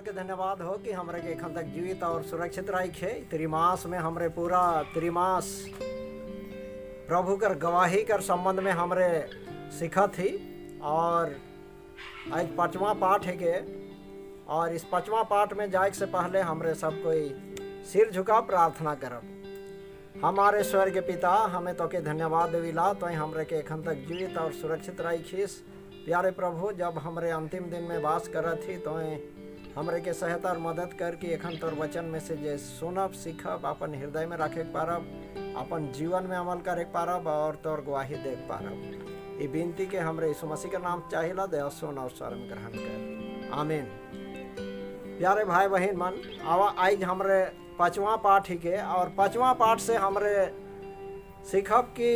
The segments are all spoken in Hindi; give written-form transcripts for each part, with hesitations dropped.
के धन्यवाद हो कि हमरे के एखन तक जीवित और सुरक्षित रखे। त्रिमास में हमरे पूरा त्रिमास प्रभु कर गवाही कर संबंध में हमरे सीखा थी और आज 5वां पाठ है के। और इस 5वां पाठ में जाए से पहले हमरे सब कोई सिर झुका प्रार्थना करब। हमारे स्वर्ग पिता, हमें तो के धन्यवाद देविला तो हमरे के एखन तक जीवित और सुरक्षित रखीस। प्यारे प्रभु, जब हमरे अंतिम दिन में वास करत थी तो हमरे के सहायता और मदद कर कि एखन तोर वचन में से जे सुनब सीखब अपन हृदय में रखे पारब, अपन जीवन में अमल करे पारब और तोर गवाही देख पारब। ये विनती के हमरे यीशु मसीह के नाम चाहिला दे सुन और शरण ग्रहण कर, आमीन। प्यारे भाई बहन मन, आवा आज हमरे 5वां पाठ ही के और 5वां पाठ से हमरे सीखब कि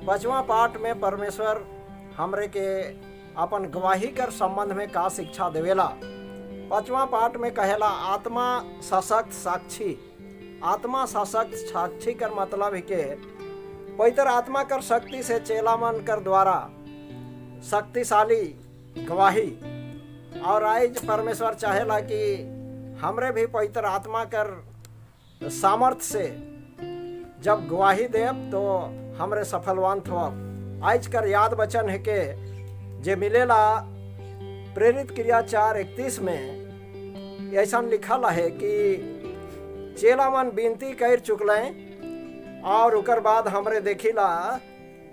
5वां पाठ में परमेश्वर हमरे के अपन गवाही कर संबंध में का शिक्षा देवेला। 5वां पाठ में कहेला आत्मा सशक्त साक्षी। आत्मा सशक्त साक्षी कर मतलब है के पवित्र आत्मा कर शक्ति से चेला मन कर द्वारा शक्तिशाली गवाही। और आज परमेश्वर चाहेला कि हमरे भी पवित्र आत्मा कर सामर्थ्य से जब गवाही देव तो हमरे सफलवान होब। आज कर याद वचन है के जे मिलेला प्रेरित क्रिया 4:31 में ऐसा लिखल है कि चेला मन विनती कर चुकलें और उकर बाद हमरे देखिला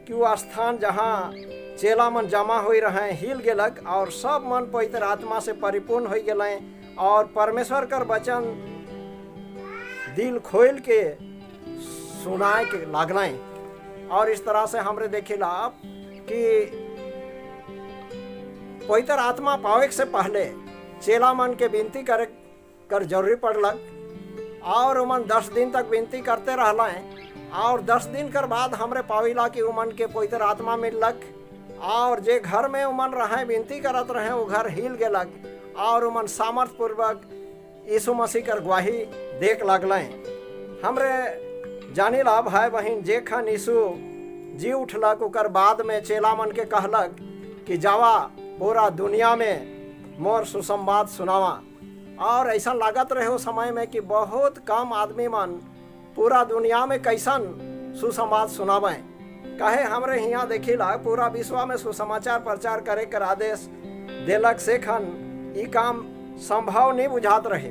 कि वो स्थान जहाँ चेला मन जमा हो रहे हिल गेलक और सब मन पवित्र आत्मा से परिपूर्ण हो गए और परमेश्वर कर वचन दिल खोल के सुनाए के लागलें। और इस तरह से हमरे देखिला कि पवित्र आत्मा पावे से पहले चेला मन के विनती करे कर जरूरी पड़लक और उमन 10 दिन तक विनती करते रहलें और 10 दिन कर बाद हमरे पाविला कि उमन के पवित्र आत्मा मिललक और जे घर में उमन रहे विनती करत रहे वो घर हिल गेलक और उमन सामर्थ पूर्वक यीशु मसीह कर गवाही देख लगलें। हमरे जानिला भाई बहन, जे खन यीशु जी उठलक उकर बाद में चेला मन के कहलक कि जावा पूरा दुनिया में मोर सुसंवाद सुनावा। और ऐसा लागत रहे उस समय में कि बहुत कम आदमी मन पूरा दुनिया में कैसन सुसंवाद सुनावे। कहे हमरे यहाँ देखिला पूरा विश्व में सुसमाचार प्रचार करे कर आदेश देलक से खन ई काम संभव नहीं बुझात रहे।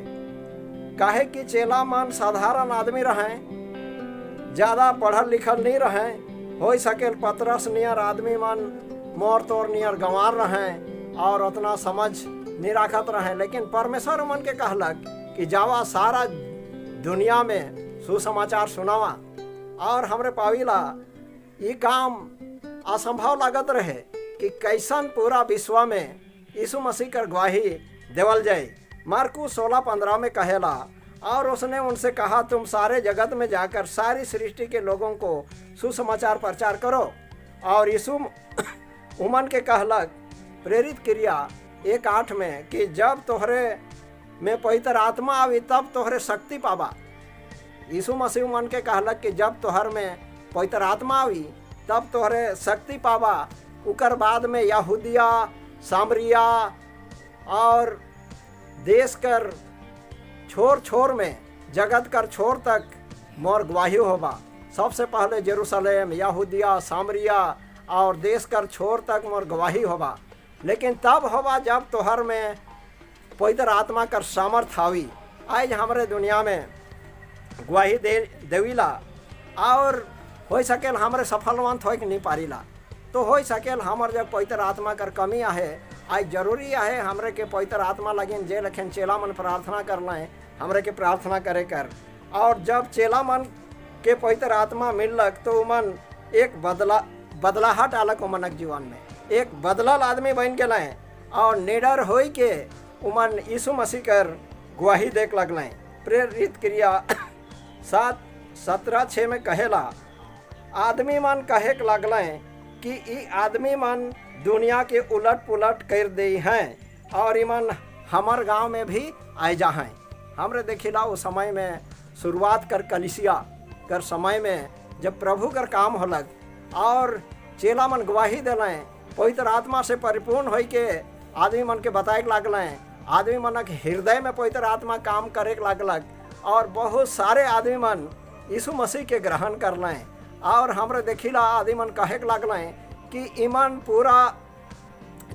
काहे कि चेला मन साधारण आदमी रहे, ज्यादा पढ़ल लिखल नहीं रहे। हो सके पतरस नियर आदमी मन मोर तोर नियर गंवार रहे और उतना समझ नहीं रखत रहे। लेकिन परमेश्वर मन के कहलक कि जावा सारा दुनिया में सुसमाचार सुनावा। और हमरे पाविला ये काम असंभव लागत रहे कि कैसन पूरा विश्व में यीशु मसीह कर गवाही देवल जाए। मार्कुस 16:15 में कहेला और उसने उनसे कहा तुम सारे जगत में जाकर सारी सृष्टि के लोगों को सुसमाचार प्रचार करो। और यीशु उमन के कहलक प्रेरित क्रिया 1:8 में कि जब तोहरे में पवित्र आत्मा आवी तब तोहरे शक्ति पावा। यीशु मसीह उमन के कहलक कि जब तोहर में पवित्र आत्मा आवी तब तोहरे शक्ति पावा। उकर बाद में यहूदिया, सामरिया और देश कर छोर छोर में जगत कर छोर तक मोर गवाही होबा। सबसे पहले जेरूशलेम, यहूदिया, सामरिया और देश कर छोर तक मोर गवाही होबा। लेकिन तब होबा जब तोहर में पवित्र आत्मा कर सामर्थ आवी। आज हमरे दुनिया में गवाही देविला और हो सकेल हमरे सफलवंत हो नहीं पारिला तो हो सकेल हमर जब पवित्र आत्मा कर कमी आहे। आज जरूरी है हमरे के पवित्र आत्मा लगिन जे लखन चेला मन प्रार्थना कर लें हमरे के प्रार्थना करे कर। और जब चेला मन के पवित्र आत्मा मिललक तो उमन एक बदलाहट आलक उमनक जीवन में एक बदलल आदमी बन गए और निडर हो के उमन यीशु मसीह कर गवाही देख लगलें। प्रेरित क्रिया 7:17-6 में कहेला आदमी मन कहे लगलें कि ई आदमी मन दुनिया के उलट पुलट कर दे हैं और इमन हमर गांव में भी आए जा हैं। हमरे देखिला उस समय में शुरुआत कर कलिसिया कर समय में जब प्रभु कर काम होलक और चेला मन गवाही दिलें पवित्र आत्मा से परिपूर्ण हो के आदमी मन के बताए लगलें आदमी मन के हृदय में पवित्र आत्मा काम करे लगलक और बहुत सारे आदमी मन यीशु मसीह के ग्रहण कर लें। और हमरे देखिला आदमी मन कहे लगलें कि ईमन पूरा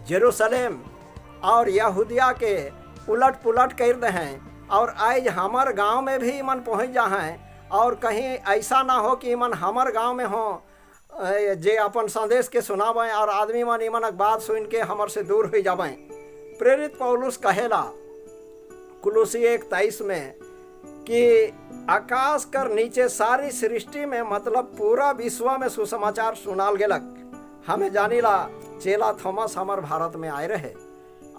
जेरूशलेम और यहूदिया के उलट पुलट कर दे हैं और आज हमार गांव में भी ईमन पहुँच जा हैं। और कहीं ऐसा ना हो कि ईमन हमार गांव में हो जे अपन संदेश के सुनावें और आदमी मन ईमन बात सुन के हमर से दूर हो जावें। प्रेरित पौलुस कहेला कुलुसी 1:23 में कि आकाश कर नीचे सारी सृष्टि में मतलब पूरा विश्व में सुसमाचार सुनाल गेलक। हमें जानीला चेला थॉमस हमार भारत में आए रहे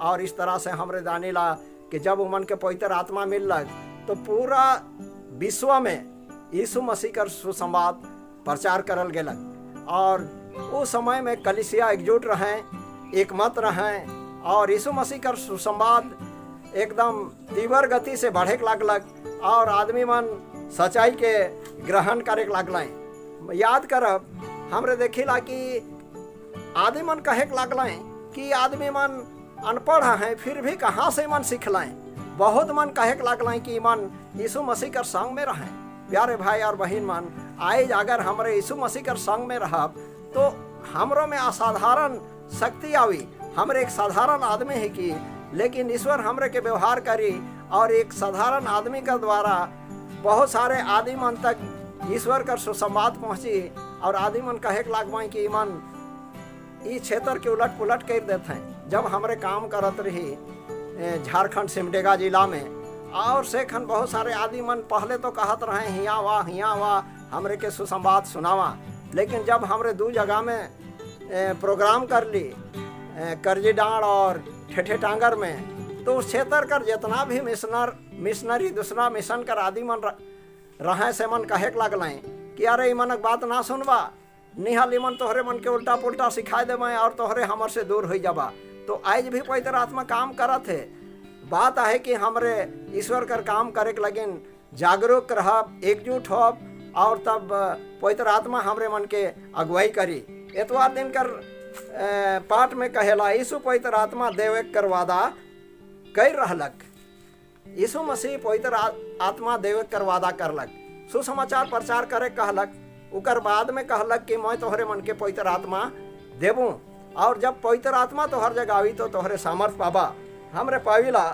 और इस तरह से हमरे जानीला कि जब उमन के पवित्र आत्मा मिललक तो पूरा विश्व में यीशु मसीह कर सुसंवाद प्रचार करल गेलक। और उस समय में कलीसिया एकजुट रहें, एकमत रहें और यीशु मसीह कर सुसंवाद एकदम तीव्र गति से बढ़े लगलक और आदमी मन सच्चाई के ग्रहण करे लगलें। याद करब हमरे देखिला कि आदमी मन कहे लगलें कि आदमी मन अनपढ़ हैं फिर भी कहाँ से मन सीखलें। बहुत मन कहे लगलें कि मन यीशु मसीह कर संग में रहें। प्यारे भाई और बहन मन, आज अगर हमारे यीशु मसीह कर संग में रहब तो हमरों में असाधारण शक्ति आवी। हमरे एक साधारण आदमी है कि लेकिन ईश्वर हमरे के व्यवहार करी और एक साधारण आदमी का द्वारा बहुत सारे आदमी मन तक ईश्वर कर सुसंवाद पहुँची और आदमी मन कहे लगवाएं कि मन इस क्षेत्र के उलट पुलट कर देते हैं। जब हमरे काम करत रही झारखंड सिमडेगा जिला में और सेखन बहुत सारे आदमी मन पहले तो कहत रहे हियाँ वाह हमरे के सुसंवाद सुनावा। लेकिन जब हमरे 2 जगह में प्रोग्राम कर ली करजी डांड और ठेठे टांगर में तो उस क्षेत्र कर जितना भी मिशनरी दूसरा मिशन कर आदि मन रहे से मन कहे लगलें कि अरे ई मनक बात ना सुनबा, निहाली मन तोहरे मन के उल्टा पुल्टा सिखाए देवें और तोहरे हमर से दूर हो जाबा। तो आज भी पवित्र आत्मा काम करत है। बात है कि हमरे ईश्वर कर काम करे के लगिन जागरूक रहब, एकजुट होब और तब पवित्र आत्मा हमरे मन के अगुवाई करी। एतवार दिन कर पाठ में कहेला यीशु पवित्र आत्मा देवे कर वादा कर रहलक। यीशु मसीह पवित्र आत्मा देवे कर वादा करलक, सुसमाचार प्रचार करे कहलक। उकर बाद में कहलक कि मैं तोहरे मन के पवित्र आत्मा देबूँ और जब पवित्र आत्मा तोहर जगह आवी तो तोहरे सामर्थ पाबा। हमरे पाविला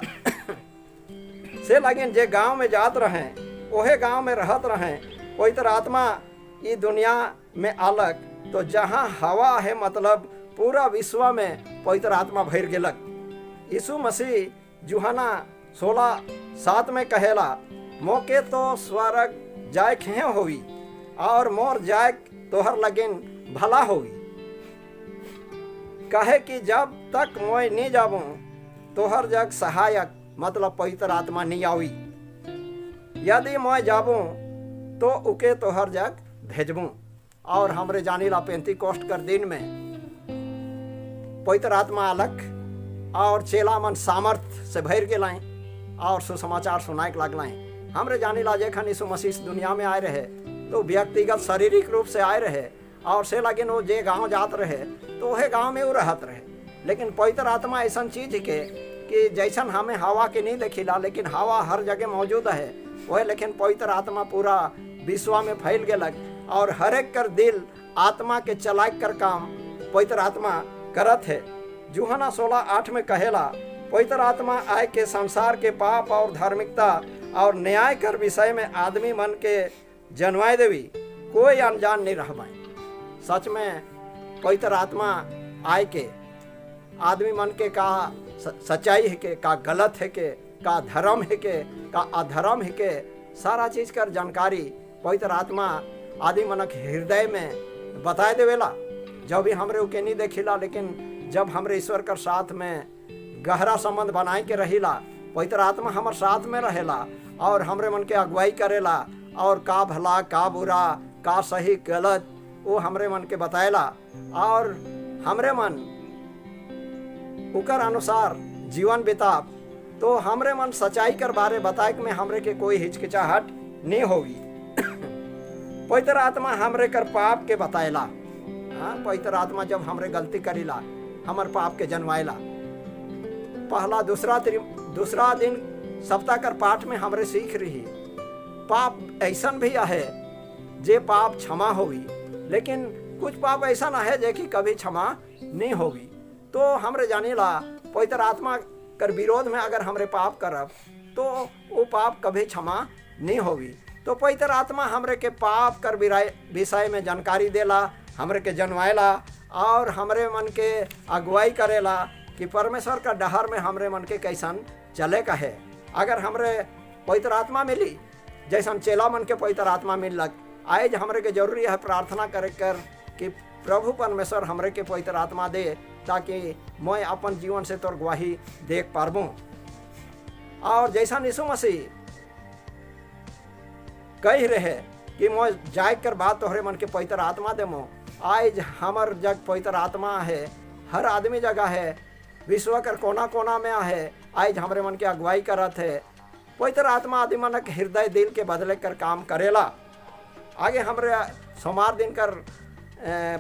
से लगिन जे गांव में जात रहें ओहे गांव में रहत रहें। पवित्र आत्मा ई दुनिया में आलक तो जहाँ हवा है मतलब पूरा विश्व में पवित्र आत्मा भर गेलक। यीशु मसीह यूहन्ना 16:7 में कहेला मोके तो स्वर्ग जाय खे होई और मोर जाय तोहर लगिन भला होई। कहे कि जब तक मैं नहीं जाबूँ तोहर जग सहायक मतलब पवित्र आत्मा नहीं आवी। यदि मैं जाबूँ तो उके तोहर जग भेजबूँ। और हमरे जानीला पेंतीकोस्ट कर दिन में पवित्र आत्मा अलग और चेला मन सामर्थ से भर गेलें और सुसमाचार सुनाए लगलें। हमरे जानीला जेखन यीशु मसीह इस दुनिया में आए रहे तो व्यक्तिगत शारीरिक रूप से आए रहे और से लगिन वो जे गांव जात रहे तो वह गांव में वो रहत रहे। लेकिन पवित्र आत्मा ऐसा चीज के कि जैसन हमें हवा के नहीं देखिला लेकिन हवा हर जगह मौजूद है वह, लेकिन पवित्र आत्मा पूरा विश्व में फैल गेलक और हर एक कर दिल आत्मा के चलाक कर काम पवित्र आत्मा करत है। यूहन्ना 16:8 में कहेला पवित्र आत्मा आए के संसार के पाप और धार्मिकता और न्याय कर विषय में आदमी मन के जनवाए देवी, कोई अनजान नहीं रह पाए। सच में पवित्र आत्मा आए के आदमी मन के का सच्चाई है के का गलत है के का धर्म है के का अधर्म है के सारा चीज कर जानकारी पवित्र आत्मा आदि मन के हृदय में बताए देवेला। जब भी हमरे उके नहीं देखिला लेकिन जब हमरे ईश्वर कर साथ में गहरा संबंध बनाए के रहिला पवित्र आत्मा हमार साथ में रहेला और हमरे मन के अगुवाई करेला और का भला का बुरा का सही गलत वो हमरे मन के बताएला और हमरे मन उकर अनुसार जीवन बिताब तो हमरे मन सच्चाई कर बारे बताए में हमरे के कोई हिचकिचाहट नहीं होगी। पवित्र आत्मा हमरे कर पाप के बताएला। हाँ, पवित्र आत्मा जब हमरे गलती करीला हमर पाप के जनवाएला। पहला दूसरा दिन सप्ताह कर पाठ में हमरे सीख रही पाप ऐसा भी है जे पाप क्षमा होगी, लेकिन कुछ पाप ऐसा है जे कि कभी क्षमा नहीं होगी। तो हमरे जाने ला पवित्र आत्मा कर विरोध में अगर हमरे पाप करब तो वो पाप कभी क्षमा नहीं होगी। तो पवित्र आत्मा हमरे के पाप कर विषय में जानकारी देला, हमरे के जनवाएला और हमरे मन के अगुवाई करेला कि परमेश्वर का डहर में हमरे मन के कैसन चले का है। अगर हमरे पवित्र आत्मा मिली जैसन चेला मन के पवित्र आत्मा मिलक, आज हमरे के जरूरी है प्रार्थना करे कर कि प्रभु परमेश्वर हमरे के पवित्र आत्मा दे ताकि मैं अपन जीवन से तोर गवाही देख पारबूँ। और जैसा यीशु मसीह कह रहे कि मैं जाए कर बात तोहरे मन के पवित्र आत्मा देमो, आज हमर जग पवित्र आत्मा है, हर आदमी जगह है, विश्व कर कोना कोना में है, आज हमरे मन के अगुवाई करत है। पवित्र आत्मा आदमी मन के हृदय दिल के बदले कर काम करेला। आगे हमरे सोमवार दिन कर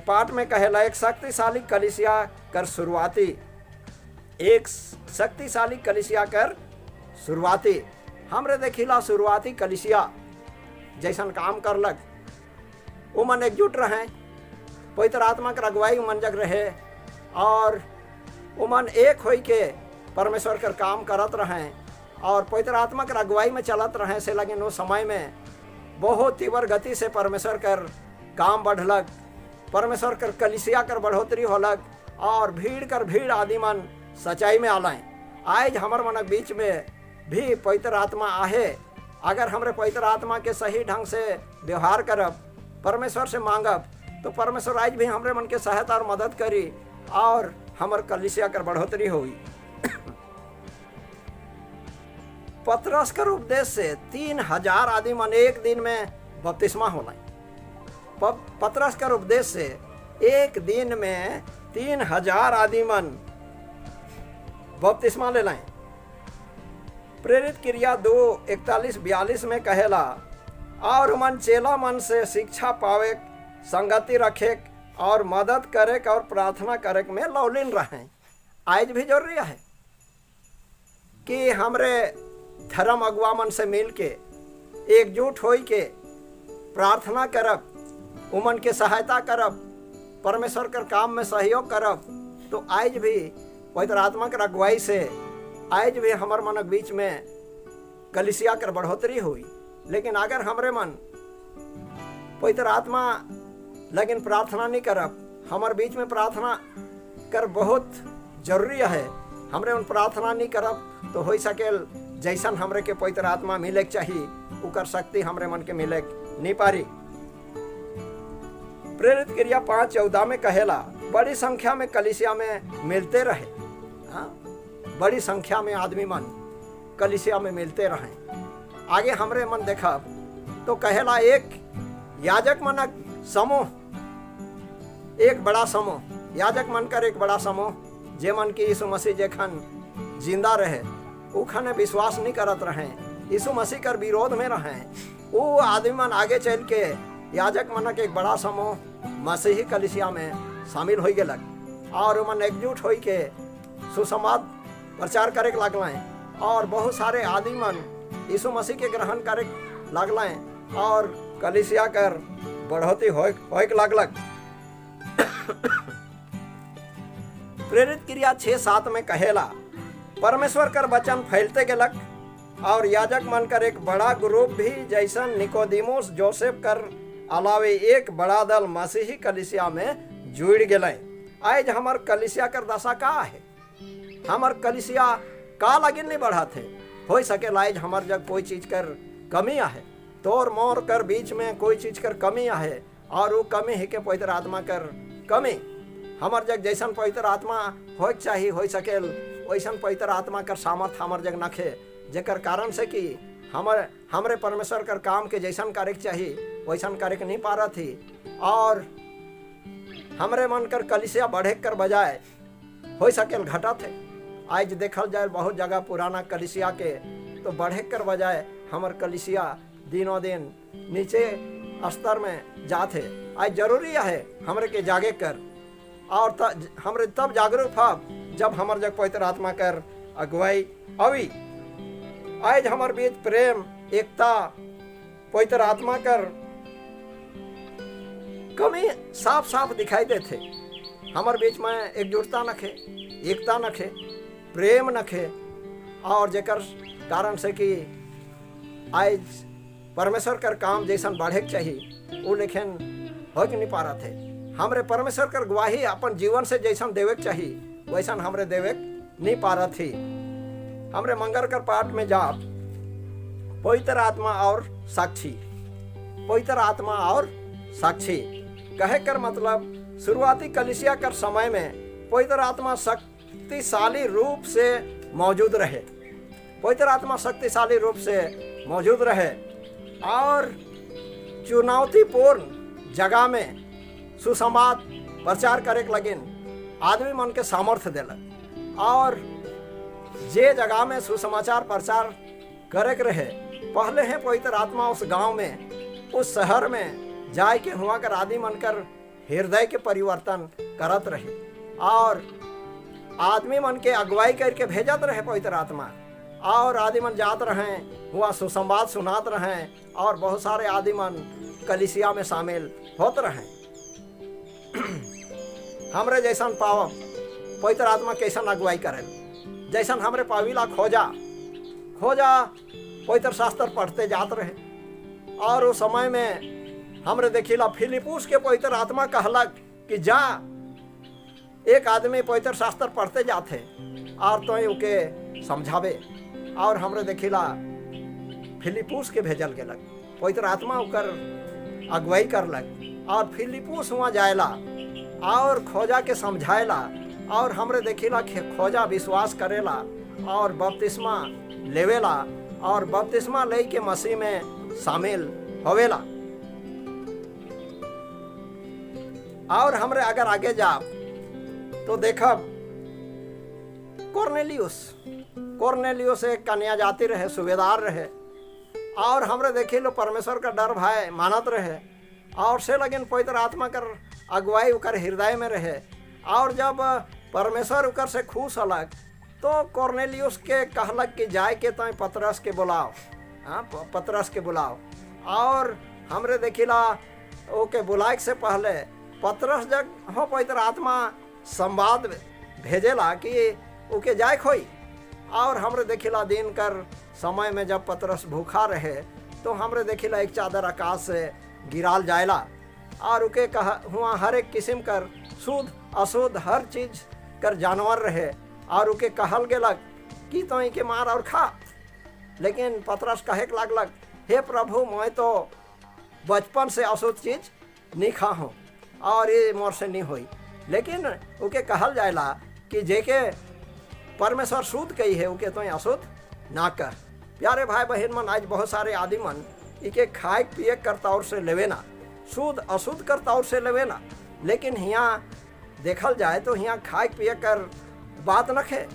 पाठ में कहेला एक शक्तिशाली कलीसिया कर शुरुआती, एक शक्तिशाली कलीसिया कर शुरुआती। हमरे देखिला शुरुआती कलीसिया जैसन काम करलक, वो मन एकजुट रहे, पवित्र आत्मा कर अगुवाई उमन जग रहे और उमन एक होई के परमेश्वर कर काम करत रहे और पवित्र आत्मा कर अगुवाई में चलत रहे। से लगे वो समय में बहुत तीव्र गति से परमेश्वर कर काम बढ़लक, परमेश्वर कर कलीसिया कर बढ़ोतरी होलक और भीड़ आदि मन सच्चाई में आलाएँ। आज हमर मन बीच में भी पवित्र आत्मा आहे। अगर हमरे पवित्र आत्मा के सही ढंग से व्यवहार करब, परमेश्वर से मांगब, तो परमेश्वर आज भी हमरे मन के सहायता और मदद करी और हमर कलीसिया कर बढ़ोतरी होगी। पतरस कर उपदेश से 3000 आदमी मन एक दिन में बपतिस्मा होला। पतरस कर उपदेश से एक दिन में 3000 आदमी मन बपतिस्मा ले लाएं। प्रेरित क्रिया 2:41-42 में कहेला और मन चेला मन से शिक्षा पावे, संगति रखे और मदद करे और प्रार्थना करे में लौलीन रहे। आज भी जरूरी है कि हमरे धर्म अगुआ मन से मिल के एकजुट होई के प्रार्थना करब, उमन के सहायता करब, परमेश्वर कर काम में सहयोग करब। तो आज भी पवित्र आत्मा कर अगुवाई से आज भी हमार मन के बीच में कलीसिया कर बढ़ोतरी हुई। लेकिन अगर हमरे मन पवित्र आत्मा लेकिन प्रार्थना नहीं करब, हमार बीच में प्रार्थना कर बहुत जरूरी है। हमरे उन प्रार्थना नहीं करब तो हो सकेल जैसन हमरे के पवित्र आत्मा मिले के चाहिए उकर शक्ति हमरे मन के मिले नहीं पारी। प्रेरित क्रिया 5:14 में कहेला बड़ी संख्या में कलीसिया में मिलते रहे। बड़ी संख्या में आदमी मन कलीसिया में मिलते रहे। आगे हमरे मन देखा तो कहेला एक याजक मनक समूह, एक बड़ा समूह, याजक मन कर एक बड़ा समूह जे मन की यीशु मसीह जेखन जिंदा रहे उखने विश्वास नहीं करत रहे, यीशु मसीह कर विरोध में रहे। वो आदमी मन आगे चल के याजक मनक एक बड़ा समूह मसीही कलीसिया में शामिल हो गलक और मन एकजुट हो के सुसमाद प्रचार करे लगल और बहुत सारे आदमी मन यीशु मसीह के ग्रहण करे लगल और कलीसिया कर बढ़ोती होए लगलक। प्रेरित क्रिया 6:7 में कहेला परमेश्वर कर वचन फैलते गलक और याजक मन कर एक बड़ा ग्रुप भी जैसन निकोदिमुस जोसेफ कर अलावे एक बड़ा दल मसीही कलीसिया में जुड़ गए। आज हमार कलीसिया कर दशा का है, हमार कलीसिया का लगिन नहीं बढ़ा थे। हो सके आज हमार जग कोई चीज कर कमी है, तोर मोर कर बीच में कोई चीज कर कमी है और वो कमी है के पवित्र आत्मा कर कमी। हमार जग जैसन पवित्र आत्मा हो चाहिए हो सके वैसन पवित्र आत्मा कर सामर्थ हमार जग नखे, जेकर कारण से कि हमरे परमेश्वर कर काम के जैसन करे चाहिए वैसन करे नहीं पा रहा थी और हमरे मन कर कलीसिया बढ़े कर बजाय हो सके घटा थे। आज देखल जाए बहुत जगह पुराना कलीसिया के तो बढ़े कर बजाय हमर कलीसिया दिनों दिन नीचे स्तर में जाते। आज जरूरी है हमरे के जागे कर और हमरे तब जागरूक हो जब हमर जग पवित्र आत्मा कर अगुवाई अवी आज हमारे बीच प्रेम, एकता, पवित्र आत्मा कर कमी साफ साफ दिखाई देते। हमारे बीच में एकजुटता नखे, एकता नखे, प्रेम नखे, और जेकर कारण से कि आज परमेश्वर कर काम जैसन बढ़े चाहिए वो लेकिन हो नहीं पा रहा थे। हमरे परमेश्वर कर गवाही अपन जीवन से जैसन देवे चाहिए वैसन हमरे देवे नहीं पा रहा थी। हमरे मंगर कर पाठ में जा पवित्र आत्मा और साक्षी, पवित्र आत्मा और साक्षी कहे कर मतलब शुरुआती कलीसिया कर समय में पवित्र आत्मा शक्तिशाली रूप से मौजूद रहे, पवित्र आत्मा शक्तिशाली रूप से मौजूद रहे और चुनौतीपूर्ण जगह में सुसंवाद प्रचार करे लगिन आदमी मन के सामर्थ्य दिलक। और जे जगह में सुसमाचार प्रचार करे रहे पहले है पवित्र आत्मा उस गांव में, उस शहर में जाए के हुआ कर आदमी मन कर हृदय के परिवर्तन करत रहे और आदमी मन के अगुवाई करके भेजत रहे पवित्र आत्मा। और आदमी मन जात रहे हुआ सुसंवाद सुनात रहे और बहुत सारे आदमी मन कलीसिया में शामिल होते रहे। हमरे जैसन पाव पवित्र आत्मा कैसन अगुवाई करे, जैसन हमरे पाविला खोजा पवित्र शास्त्र पढ़ते जात रहे। और उस समय में हमरे देखिला फिलिपुस के पवित्र आत्मा कहलक कि जा एक आदमी पवित्र शास्त्र पढ़ते जाते और तो उके समझावे। और हमरे देखिला फिलिपुस के भेजल गेलक, पवित्र आत्मा उकर अगुवाई करलक और फिलिपुस वहाँ जायला और खोजा के समझाएला। और हमरे देखिला खोजा विश्वास करेला और बपतिस्मा लेवेला और बपतिस्मा ले के मसीह में शामिल होवेला। और हमरे अगर आगे जाब तो देखब कोर्नेलियुस एक कन्या जाति रहे, सूबेदार रहे और हमरे देखी लो परमेश्वर का डर भय मानत रहे और से लगिन पवित्र आत्मा कर अगुवाई उकर हृदय में रहे। और जब परमेश्वर उकर से खुश हलक तो कोर्नेलियुस के कहलक कि जाए के तो पतरस के बुलाओ, पतरस के बुलाओ। और हमरे देखिला ओके बुलाए से पहले पतरस जब हो पवित्र आत्मा संवाद भेजेला कि ओके जाए खोई। और हमरे देखिला दिन कर समय में जब पतरस भूखा रहे तो हमरे देखिला एक चादर आकाश से गिराल जायला और उके कहा हुआ हर एक किस्म कर शुद्ध अशुद्ध हर चीज कर जानवर रहे और उके कहल गेलक कि तो के मार और खा। लेकिन पतरस कहे लागलक हे प्रभु मैं तो बचपन से अशुद्ध चीज नहीं खा हूँ और ये मोर से नहीं हुई। लेकिन उके कहल जायला कि जेके परमेश्वर शुद्ध कही है उके तो अशुद्ध ना कर। प्यारे भाई बहन मन आज बहुत सारे आदमी मन इके खाए पिए कर तौर से लेवे ना, शुद्ध अशुद्ध कर तौर से लेवे ना। लेकिन यहाँ देखल जाए तो यहाँ खाए पिए कर बात नखे।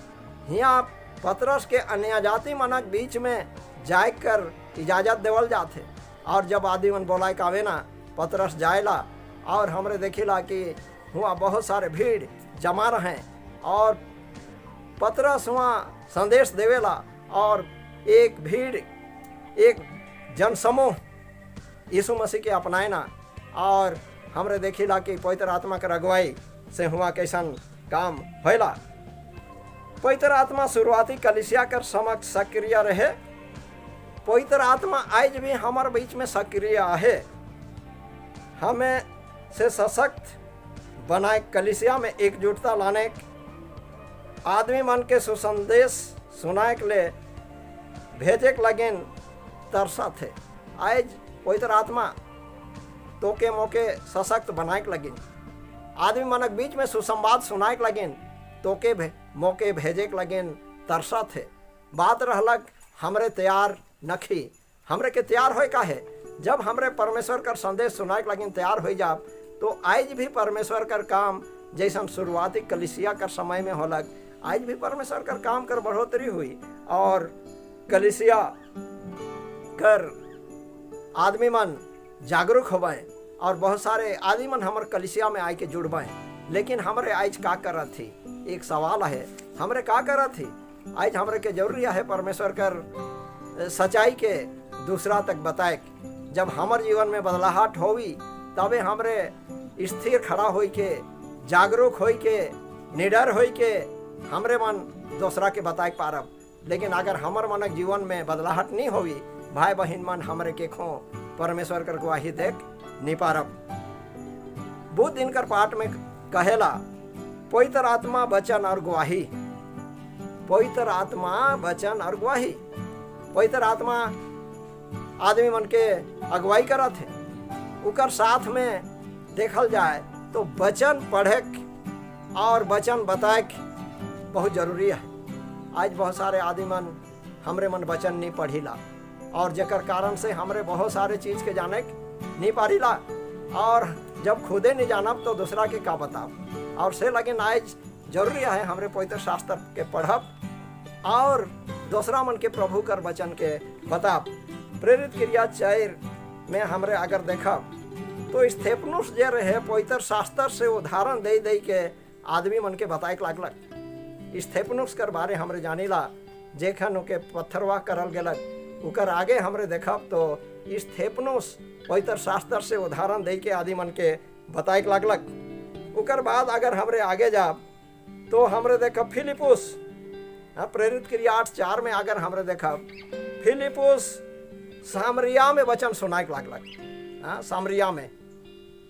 यहाँ पतरस के अन्य जाति मनक बीच में जाए कर इजाज़त देवल जाते और जब आदमी मन बोलाए आवे ना पतरस जाएला और हमरे देखिला कि हुआ बहुत सारे भीड़ जमा रहे और पतरस वहाँ संदेश देवेला और एक भीड़ एक जनसमूह यीशु मसीह के अपनाएना। और हमरे देखिला कि पवित्र आत्मा के अगुवाई से हुआ कैसन काम होला। पवित्र आत्मा शुरुआती कलीसिया कर समक्ष सक्रिय रहे। पवित्र आत्मा आज भी हमारे बीच में सक्रिय है, हमें से सशक्त बनाए कलीसिया में एकजुटता लाने आदमी मन के सुसंदेश सुनाए के लिए भेजे के लगिन तरसा थे। आज पवित्र आत्मा तो के मौके सशक्त बनाए के लगिन आदमी मनक बीच में सुसंवाद सुनाए के लगिन तो के मौके भेजे के लगिन तरसा थे। बात रहलक हमरे तैयार नखी, हमरे के तैयार होए का है। जब हमरे परमेश्वर कर संदेश सुनाए के लगिन तैयार हो जाब तो आज भी परमेश्वर कर काम जैसन शुरुआती कलीसिया कर समय में होलक आज भी परमेश्वर कर काम कर बढ़ोतरी हुई और कलीसिया कर आदमी मन जागरूक होबे और बहुत सारे आदमी मन हमारे कलीसिया में आके जुड़बे। लेकिन हमरे आज का करत थी, एक सवाल है हमरे का करत थी। आज हमरे के जरूरी है परमेश्वर कर सच्चाई के दूसरा तक बताए। जब हमार जीवन में बदलाहट होवी तबे हमरे स्थिर खड़ा होई के, जागरूक होई के, निडर होई के हमरे मन दूसरा के बताए पारब। लेकिन अगर हमर मनक जीवन में बदलाहट नहीं होवी, भाई बहन मन हमरे के खो परमेश्वर कर गवाही देख नहीं पारब। बुद्ध इनकर पाठ में कहेला, पवित्र आत्मा वचन और गवाही। पवित्र आत्मा वचन और गवाही। पवित्र आत्मा आदमी मन के अगुवाई करत है। उकर साथ में देखल जाए तो वचन पढ़े और वचन बताए बहुत जरूरी है। आज बहुत सारे आदमी मन हमरे मन वचन नहीं पढ़ीला और जेकर कारण से हमरे बहुत सारे चीज के जाने नहीं पारीला, और जब खुदे नहीं जानब तो दूसरा के का बताब। और से लगे आज जरूरी है हमरे पवित्र शास्त्र के पढ़ब और दूसरा मन के प्रभु कर वचन के बताब। प्रेरित क्रिया 4 में हमरे अगर देखब तो स्तेफनुस जे रहे पवित्र शास्त्र से उदाहरण दे दे के आदमी मन के बताए लागलक। स्तेफनुस कर बारे हमरे जानीला, जेखन ओके पत्थरवा करल गेलक उकर आगे हमरे देखब तो स्तेफनुस पवित्र शास्त्र से उदाहरण दे के आदमी मन के बताए लागलक। उकर बाद अगर हमरे आगे जाब तो हमरे देखब फिलिपुस, प्रेरित क्रिया 8:4 में अगर हमरे देखब फिलिपुस सामरिया में वचन सुनाए लागलक। सामरिया में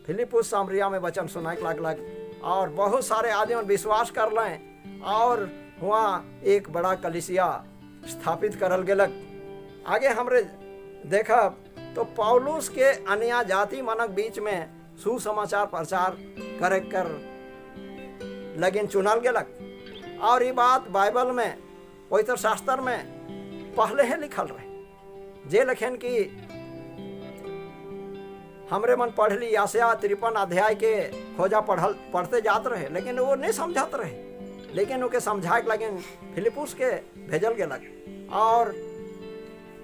फिलिपुस सामरिया में वचन सुनाए लागलक और बहुत सारे आदमी विश्वास कर लें और वहाँ एक बड़ा कलीसिया स्थापित करल गेलक। आगे हमरे देखब तो पौलुस के अन्य जाति मनक बीच में सुसमाचार प्रचार करे कर लेकिन चुनल गेलक। और ये बात बाइबल में पवित्र शास्त्र में पहले ही लिखल रहे। जे लखेन की हमरे मन पढ़ ली यशायाह 53 अध्याय के खोजा पढ़ते जात रहे, लेकिन वो नहीं समझत रहे। लेकिन ओके समझाए लगे फिलिपुस के भेजल गेलक। और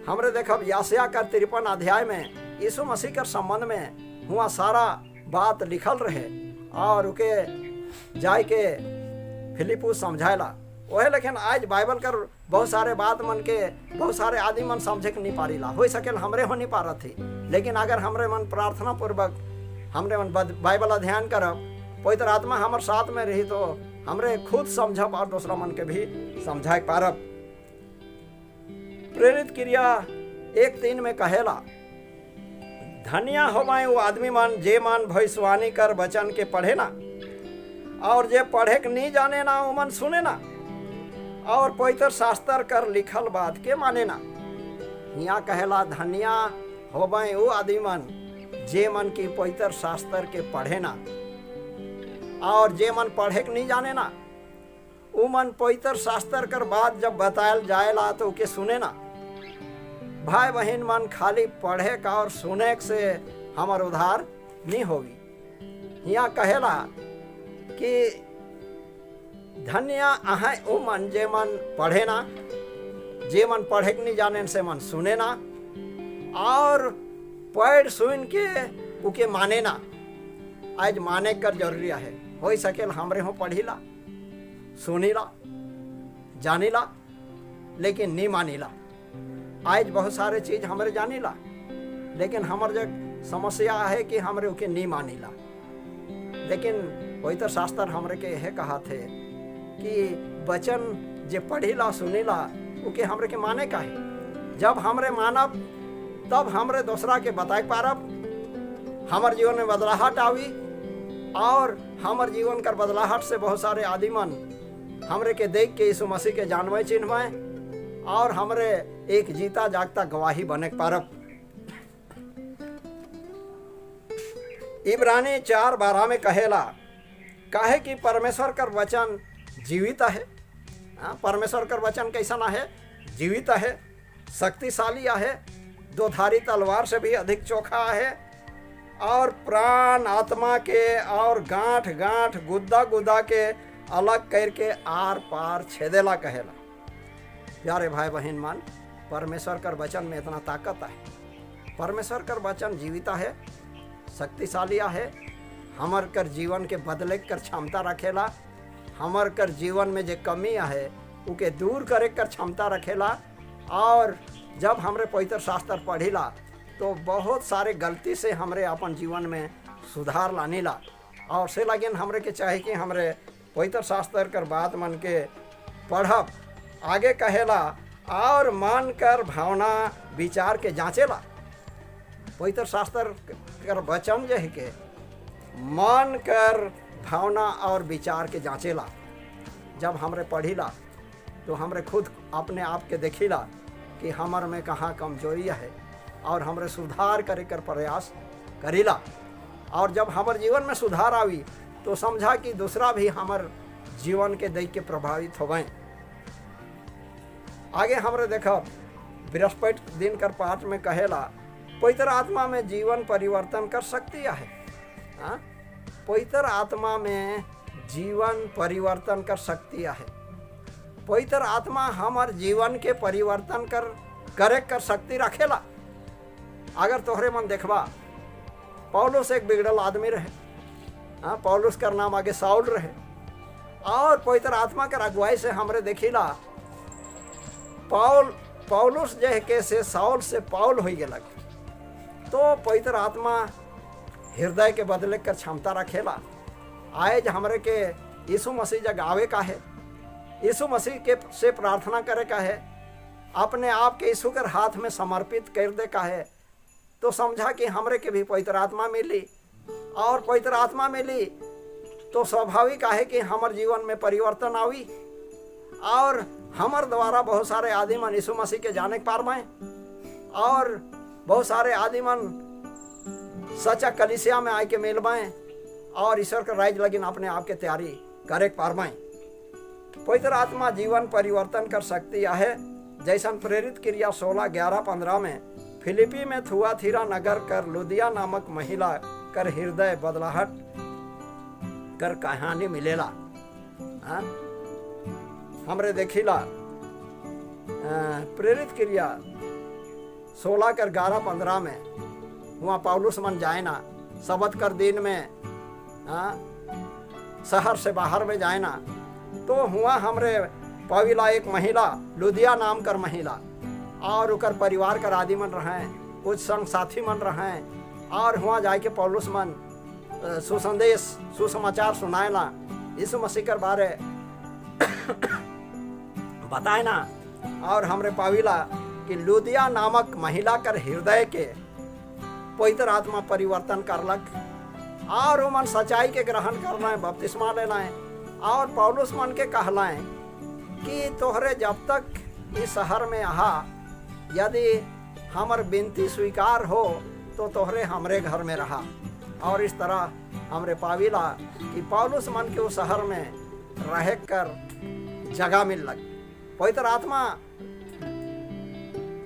हमरे देखब यशायाह का 53 अध्याय में यीशु मसीह के संबंध में हुआ सारा बात लिखल रहे और ओके जाए के फिलिपुस समझाएला। वह लेकिन आज बाइबल कर बहुत सारे बात मन के बहुत सारे आदमी मन समझे के नहीं पारीला। हो सके हमरे हो नहीं पा रहा थी, लेकिन अगर हमरे मन प्रार्थना पूर्वक हमरे मन बाइबल अध्ययन करब, पवित्र आत्मा हमारे साथ में रही तो हमरे खुद समझब और दूसरा मन के भी समझाए पारब। प्रेरित क्रिया 1:3 में कहेला, धन्य होवाए वो आदमी मन जे मन भविष्यवाणी कर वचन के पढ़े ना, और जे पढ़े के नहीं जाने ना वो मन सुने ना, और पवित्र शास्त्र कर लिखल बात के माने ना। यहाँ कहेला धन्य होवाए वो आदमी मन जे मन की पवित्र शास्त्र के पढ़े ना, और जे मन पढ़े के नहीं जाने ना वो मन पवित्र शास्त्र कर बात जब बतायल जाएला तो के सुने ना। भाई बहन मन खाली पढ़े का और सुने से हमार उद्धार नहीं होगी। यहाँ कहेला कि धन्य आहे ओ मन जे मन पढ़े ना, जे मन पढ़े के नहीं जाने से मन सुने ना, और पढ़ सुन के उके माने ना। आज माने कर जरूरी है। हो सकेल हमरे हो पढ़ीला, सुनीला, जानीला, लेकिन नहीं मानीला। आज बहुत सारे चीज हमरे जानीला, लेकिन हमार जो समस्या है कि हमरे उके नहीं मानीला। लेकिन पवित्र शास्त्र हमरे के यह कहा थे कि वचन जे पढ़ीला सुनीला उके हमरे के माने का है। जब हमरे मानब तब हमरे दूसरा के बताए पारब, हमार जीवन में बदलाहट आवी, और हमार जीवन कर बदलाहट से बहुत सारे आदमी मन हमरे के देख के यीशु मसीह के जानवे चिन्हवे और हमरे एक जीता जागता गवाही बने पारब। इब्रानी 4:12 में कहेला, काहे कि परमेश्वर कर वचन जीवित है। परमेश्वर कर वचन कैसा है? जीवित है, शक्तिशाली है, दोधारी तलवार से भी अधिक चोखा है, और प्राण आत्मा के और गांठ गांठ गुद्दा गुद्दा के अलग करके आर पार छेदेला कहेला। प्यारे भाई बहन मन, परमेश्वर कर वचन में इतना ताकत है। परमेश्वर कर वचन जीवित है, शक्तिशाली है, हमर कर जीवन के बदले कर क्षमता रखेला, हमर कर जीवन में जो कमी है उके दूर करे कर क्षमता रखेला, और जब हमरे पवित्र शास्त्र पढ़िला तो बहुत सारे गलती से हमरे अपन जीवन में सुधार लाने ला। और से लगिन हमरे के चाहे कि हमरे पवित्र शास्त्र कर बात मन के पढ़ब। आगे कहेला और मन कर भावना विचार के जांचेला। पवित्र शास्त्र कर वचन जो है के मन कर भावना और विचार के जांचेला। जब हमरे पढ़िला तो हमरे खुद अपने आप के देखिला कि हमर में कहाँ कमजोरी है और हमरे सुधार करे कर प्रयास करीला। और जब हमर जीवन में सुधार आवी तो समझा कि दूसरा भी हमर जीवन के देख के प्रभावित होवें। आगे हमरे देखा बृहस्पति दिन कर पाठ में कहेला पवित्र आत्मा में जीवन परिवर्तन कर सकती है। पवित्र आत्मा में जीवन परिवर्तन कर सकती है। पवित्र आत्मा हमार जीवन के परिवर्तन कर सकती रखेला। अगर तोहरे मन देखबा पौलुस एक बिगड़ल आदमी रहे। पौलुस का नाम आगे साउल रहे और पवित्र आत्मा के अगुवाई से हमरे देखिला पौलुस जो के से साउल से पौल हो गलक। तो पवित्र आत्मा हृदय के बदले कर क्षमता रखेला। आज हमरे के यीशु मसीह जग आवे का है, यीशु मसीह के से प्रार्थना करे का है, अपने आप के यीशु कर हाथ में समर्पित कर दे का है। तो समझा कि हमरे के भी पवित्र आत्मा मिली और पवित्र आत्मा मिली तो स्वाभाविक है कि हमार जीवन में परिवर्तन आवी और हमर द्वारा बहुत सारे आदमी मन यीशु मसीह के जाने पार में और बहुत सारे आदमी मन सच्चा कलीसिया में आके मिल पाए और ईश्वर का राज लगिन अपने आप के तैयारी करे पार में। पवित्र आत्मा जीवन परिवर्तन कर सकती है। जैसन प्रेरित क्रिया 16:11-15 में फिलिपी में थुआथीरा नगर कर लुदिया नामक महिला कर हृदय बदलाहट कर कहानी मिलेला। हमरे देखिला प्रेरित क्रिया 16:11-15 में वहाँ पौलुस मन जाए ना सबत कर दिन में शहर से बाहर में जाए ना तो हुआ हमरे पविला एक महिला लुदिया नाम कर महिला और उकर परिवार कर आदि मन रहे, कुछ संग साथी मन रहे और हुआ जाए के पौलुस मन सुसंदेश सुसमाचार सुनाएला यीशु मसीह कर बारे बताए ना। और हमरे पाविला कि लुदिया नामक महिला कर हृदय के पवित्र आत्मा परिवर्तन करलक और वो मन सच्चाई के ग्रहण करना है, बपतिस्मा लेना है। और पौलुस मन के कहलाएं कि तोहरे जब तक इस शहर में आहा यदि हमर विनती स्वीकार हो तो तोहरे हमरे घर में रहा। और इस तरह हमरे पाविला कि पौलुस मन के उस शहर में रह कर जगह मिल लग। पवित्र आत्मा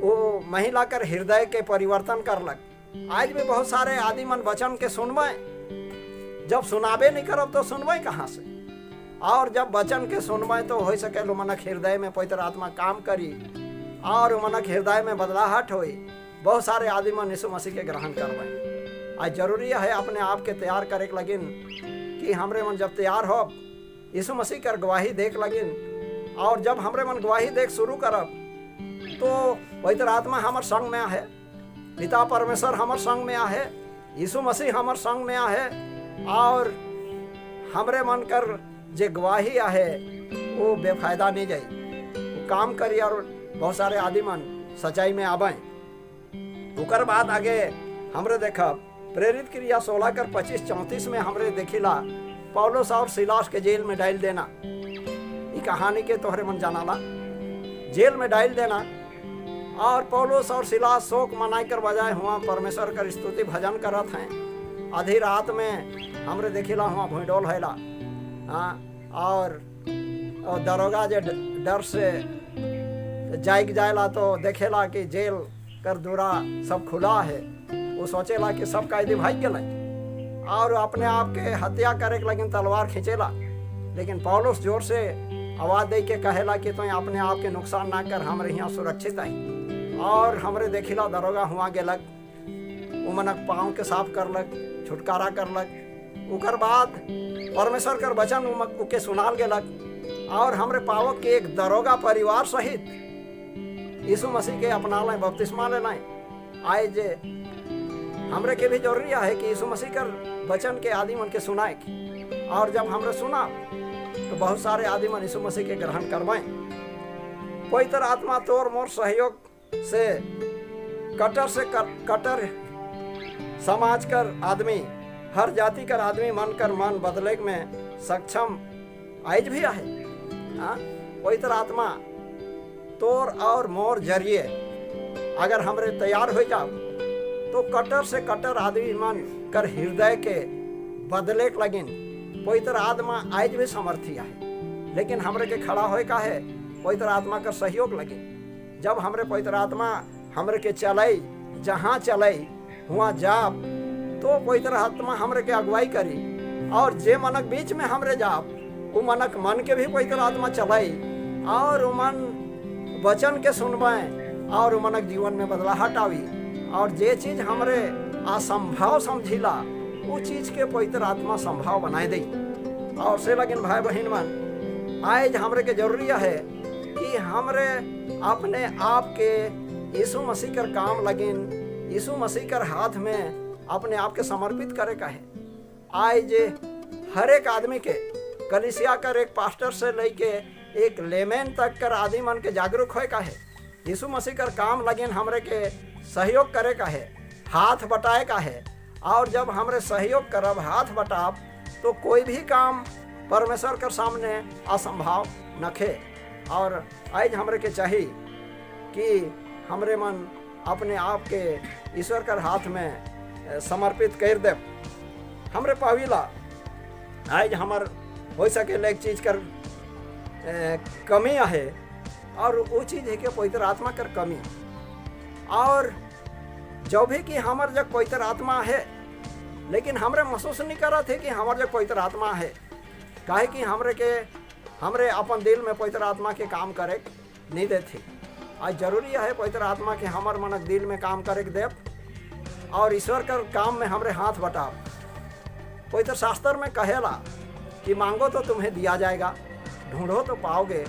वो महिला कर हृदय के परिवर्तन कर लग। आज भी बहुत सारे आदि मन वचन के सुनवे, जब सुनाबे नहीं करब तो सुनवे कहाँ से। और जब वचन के सुनवे तो हो सके लो मनक हृदय में पवित्र आत्मा काम करी और मनक हृदय में बदलाहट होई। बहुत सारे आदि मन यीशु मसीह के ग्रहण करवे। आज जरूरी है अपने आप के तैयार करे लगिन कि हमरे मन जब तैयार हो यीशु मसीह कर गवाही देख लगिन और जब हमरे मन गवाही देख शुरू करब तो पवित्र आत्मा हमर संग में है, पिता परमेश्वर हमर संग में है, यीशु मसीह हमर संग में है और हमरे मन कर जे गवाही है वो बेफायदा नहीं जाई, वो काम करी और बहुत सारे आदि मन सच्चाई में आवे। उकर बाद आगे हमरे देखा प्रेरित क्रिया 16:25-34 में हमरे देखिला पौलुस और सिलास के जेल में डाल देना। ये कहानी के तोहरे मन जानाला, जेल में डाल देना और पौलुस और सिलास शोक मनाई कर बजाय हुआ परमेश्वर कर स्तुति भजन करत हैं। आधी रात में हमरे देखिला हुआ भूडोल हैला और दरोगा जे डर से जाग जाएला तो देखेला कि जेल कर दूरा सब खुला है। वो सोचेला कि सब कैदी भाग गए और अपने आप के हत्या करे के लेकिन तलवार खींचेला। लेकिन पौलुस जोर से आवाज दे के कहेला कि तुम अपने आप के नुकसान ना कर, हमरे यहाँ सुरक्षित आई। और हमरे देखिला दरोगा हुआ गेलक, वो मनक पाँव के साफ करलक, छुटकारा करलक। उकर बाद परमेश्वर कर वचन उके सुनाल गेलक और हमरे पावक के एक दरोगा परिवार सहित यीशु मसीह के अपना लें, बपतिस्मा ले लें। आए जे हमरे के भी जरूरी है कि यीशु मसीह कर वचन के आदि मन के सुनाए, और जब हमरे सुना तो बहुत सारे आदि मन यीशु मसीह के ग्रहण करवाएं। पवित्र आत्मा तोर मोर सहयोग से कटर से कटर समाज कर आदमी, हर जाति कर आदमी मन बदले में सक्षम आज भी है। पवित्र आत्मा तोर और मोर जरिए अगर हमरे तैयार हो जाओ तो कटर से कटर आदमी मन कर हृदय के बदले लगिन पवित्र आत्मा आज भी समर्थी है। लेकिन हमरे के खड़ा होए का है पवित्र आत्मा का सहयोग लगे। जब हमरे पवित्र आत्मा हमरे के चलाई, जहाँ चलाई हुआ जाप, तो पवित्र आत्मा हमरे के अगुवाई करी, और जे मनक बीच में हमरे जाप वो मनक मन के भी पवित्र आत्मा चलाई, और मन वचन के सुनवाएं, और मनक जीवन में बदलाहट आवी, और जे चीज हमरे असंभव समझिला वो चीज के पवित्र आत्मा संभव बनाए दे। और से लगिन भाई बहन मन, आज हमरे के जरूरी है कि हमरे अपने आप के यीशु मसीह कर काम लगिन, यीशु मसीह कर हाथ में अपने आप के समर्पित करे का है। आज हर एक आदमी के कलीसिया कर एक पास्टर से लेके एक लेमेन तक कर आदमी मन के जागरूक होए का है। यीशु मसीह कर काम लगिन हमरे के सहयोग करे का है, हाथ बटाए का है। और जब हमरे सहयोग करब, हाथ बटाब, तो कोई भी काम परमेश्वर के सामने असंभव नखे। और आज हमरे के चाहिए कि हमरे मन अपने आप के ईश्वर कर हाथ में समर्पित कर दे। हमरे पाविला आज हमर हो सके एक चीज कर कमी है, और वो चीज है कि पवित्र आत्मा कर कमी। और जो भी कि हमर जब पवित्र आत्मा है, लेकिन हमरे महसूस नहीं करा थे कि हमर जब पवित्र आत्मा है, काहे कि हमरे अपन दिल में पवित्र आत्मा के काम करे नहीं देते। आज जरूरी है पवित्र आत्मा के हमर मनक दिल में काम करे दे, और ईश्वर कर काम में हमरे हाथ बटाओ। पवित्र शास्त्र में कहेला कि मांगो तो तुम्हें दिया जाएगा, ढूंढो तो पाओगे,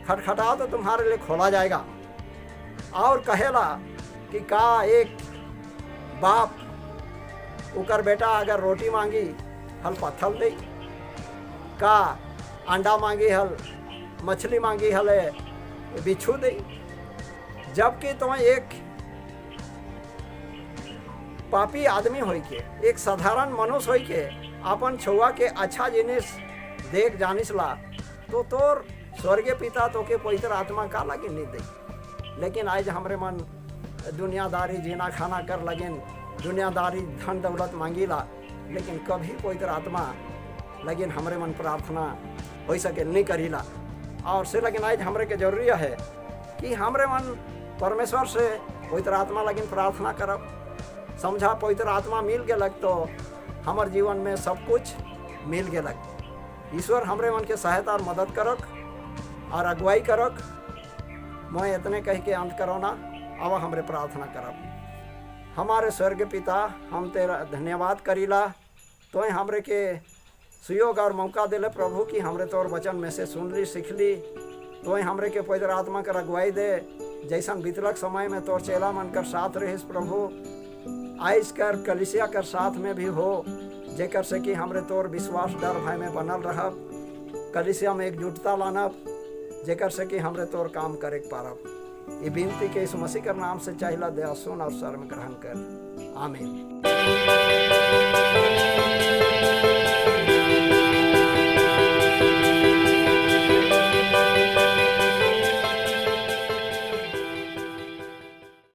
खटखटाओ तो तुम्हारे लिए खोला जाएगा। और कहेला कि का एक बाप उकर बेटा अगर रोटी मांगी हल पत्थर दे, का अंडा मांगी हल मछली मांगी हल बिच्छू दे। जबकि तुम एक पापी आदमी होई के, एक साधारण मनुष्य होई के अपन छुआ के अच्छा जिनिस देख जानिस ला, तो तोर स्वर्गीय पिता तो के पवित्र आत्मा का लगे नहीं दे। लेकिन आज हमरे मन दुनियादारी जीना खाना कर लगेन, दुनियादारी धन दौलत मांगीला, लेकिन कभी पवित्र आत्मा लेकिन हमरे मन प्रार्थना हो सके नहीं करीला। और से लेकिन आज हमरे के जरूरी है कि हमरे मन परमेश्वर से पवित्र आत्मा लेकिन प्रार्थना करब। समझा पवित्र आत्मा मिल गेलक तो हमार जीवन में सब कुछ मिल गेलक। ईश्वर हमरे मन के सहायता और मदद करक और अगुवाई करक। मैं इतने कह के अंत करो ना, अब हमरे प्रार्थना करब। हमारे स्वर्ग पिता, हम तेरा धन्यवाद करीला, तो हमरे के सुयोग और मौका दिले प्रभु कि हमरे तोर वचन में से सुन ली सीख ली। तो हमरे के पवित्र आत्मा कर अगुवाई दे, जैसन बीतलक समय में तोर चेला मन कर साथ रहिस प्रभु। आइस कर कलिसिया कर साथ में भी हो, जेकर से कि हमरे तोर विश्वास डर भय में बनल रहब, कलिसिया में एकजुटता लानब, जेकर से कि हमरे तोर काम करे पारब। ये विनती के यीशु मसीह के नाम से चाहिला, दया सुन और सर में ग्रहण कर, आमीन।